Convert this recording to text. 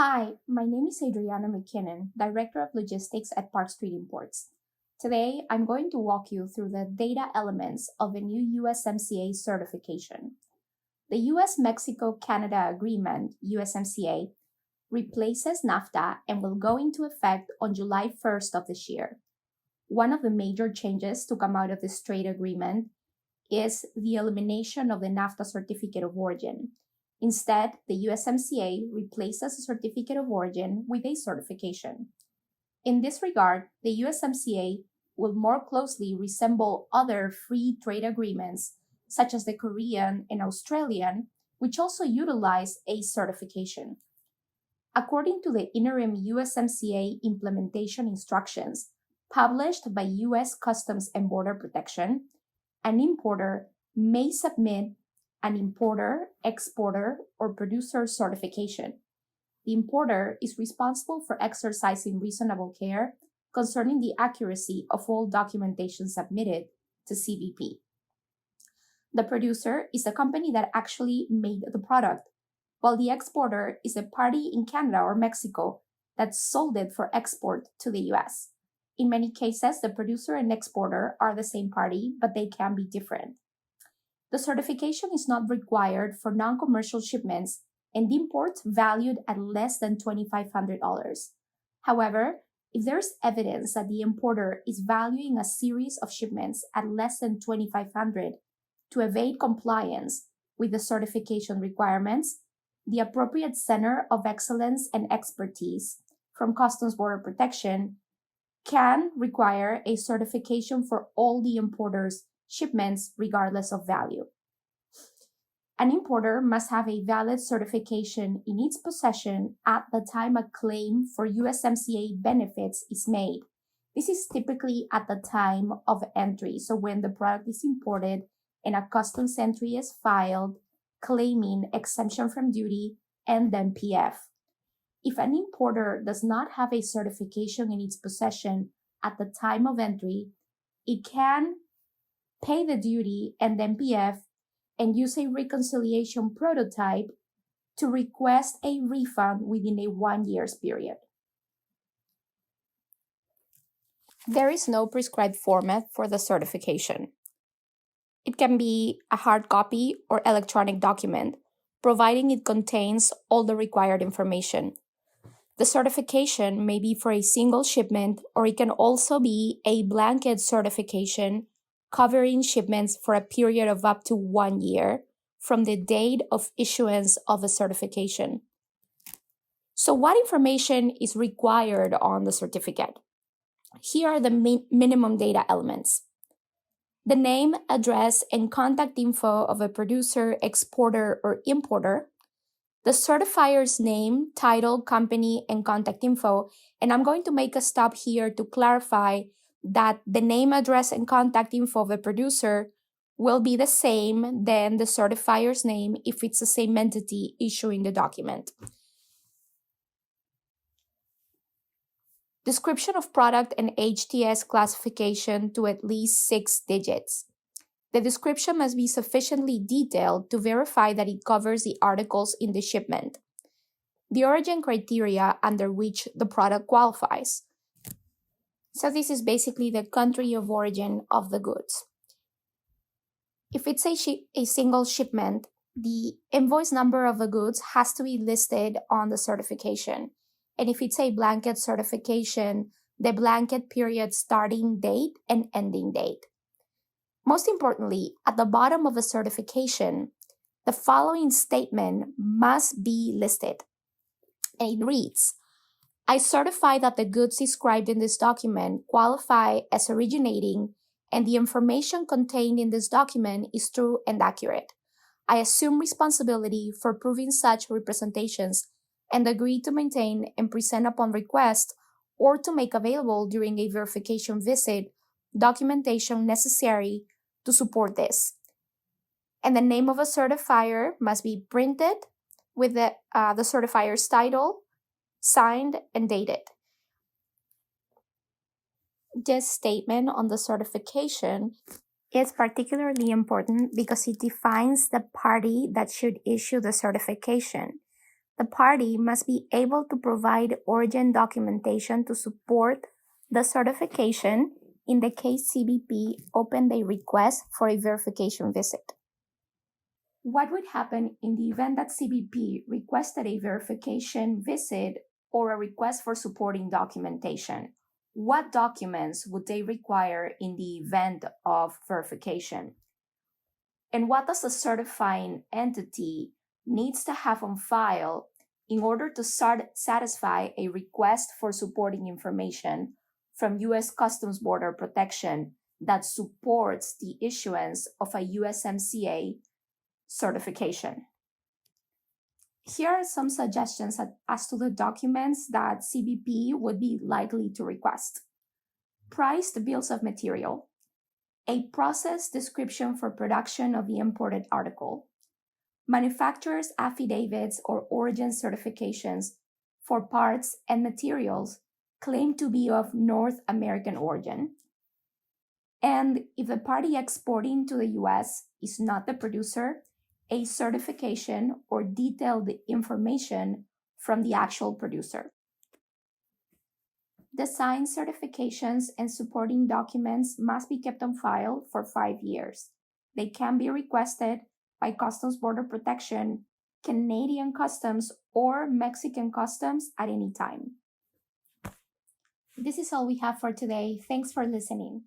Hi, my name is Adriana McKinnon, Director of Logistics at Park Street Imports. Today, I'm going to walk you through the data elements of a new USMCA certification. The US-Mexico-Canada Agreement, USMCA, replaces NAFTA and will go into effect on July 1st of this year. One of the major changes to come out of this trade agreement is the elimination of the NAFTA Certificate of Origin. Instead, the USMCA replaces a certificate of origin with a certification. In this regard, the USMCA will more closely resemble other free trade agreements, such as the Korean and Australian, which also utilize a certification. According to the interim USMCA implementation instructions published by U.S. Customs and Border Protection, an importer may submit an importer, exporter, or producer certification. The importer is responsible for exercising reasonable care concerning the accuracy of all documentation submitted to CBP. The producer is the company that actually made the product, while the exporter is a party in Canada or Mexico that sold it for export to the US. In many cases, the producer and exporter are the same party, but they can be different. The certification is not required for non-commercial shipments and imports valued at less than $2,500. However, if there is evidence that the importer is valuing a series of shipments at less than $2,500 to evade compliance with the certification requirements, the appropriate Center of Excellence and Expertise from Customs Border Protection can require a certification for all the importer's shipments regardless of value. An importer must have a valid certification in its possession at the time a claim for USMCA benefits is made. This is typically at the time of entry, so when the product is imported and a customs entry is filed claiming exemption from duty and then PF. If an importer does not have a certification in its possession at the time of entry, it can pay the duty and then PF and use a reconciliation prototype to request a refund within a 1 year period. There is no prescribed format for the certification. It can be a hard copy or electronic document, providing it contains all the required information. The certification may be for a single shipment, or it can also be a blanket certification covering shipments for a period of up to 1 year from the date of issuance of a certification. So what information is required on the certificate? Here are the minimum data elements. The name, address, and contact info of a producer, exporter, or importer, the certifier's name, title, company, and contact info. And I'm going to make a stop here to clarify that the name, address, and contact info of a producer will be the same than the certifier's name if it's the same entity issuing the document. Description of product and HTS classification to at least 6 digits. The description must be sufficiently detailed to verify that it covers the articles in the shipment. The origin criteria under which the product qualifies. So this is basically the country of origin of the goods. If it's a single shipment, the invoice number of the goods has to be listed on the certification. And if it's a blanket certification, the blanket period starting date and ending date. Most importantly, at the bottom of a certification, the following statement must be listed. And it reads, I certify that the goods described in this document qualify as originating and the information contained in this document is true and accurate. I assume responsibility for proving such representations and agree to maintain and present upon request or to make available during a verification visit documentation necessary to support this. And the name of a certifier must be printed with the certifier's title, signed, and dated. This statement on the certification is particularly important because it defines the party that should issue the certification. The party must be able to provide origin documentation to support the certification in the case CBP opened a request for a verification visit. What would happen in the event that CBP requested a verification visit or a request for supporting documentation? What documents would they require in the event of verification? And what does the certifying entity needs to have on file in order to satisfy a request for supporting information from U.S. Customs Border Protection that supports the issuance of a USMCA certification? Here are some suggestions as to the documents that CBP would be likely to request. Priced bills of material, a process description for production of the imported article, manufacturer's affidavits or origin certifications for parts and materials claimed to be of North American origin, and if the party exporting to the U.S. is not the producer, a certification or detailed information from the actual producer. The signed certifications and supporting documents must be kept on file for 5 years. They can be requested by Customs Border Protection, Canadian Customs, or Mexican Customs at any time. This is all we have for today. Thanks for listening.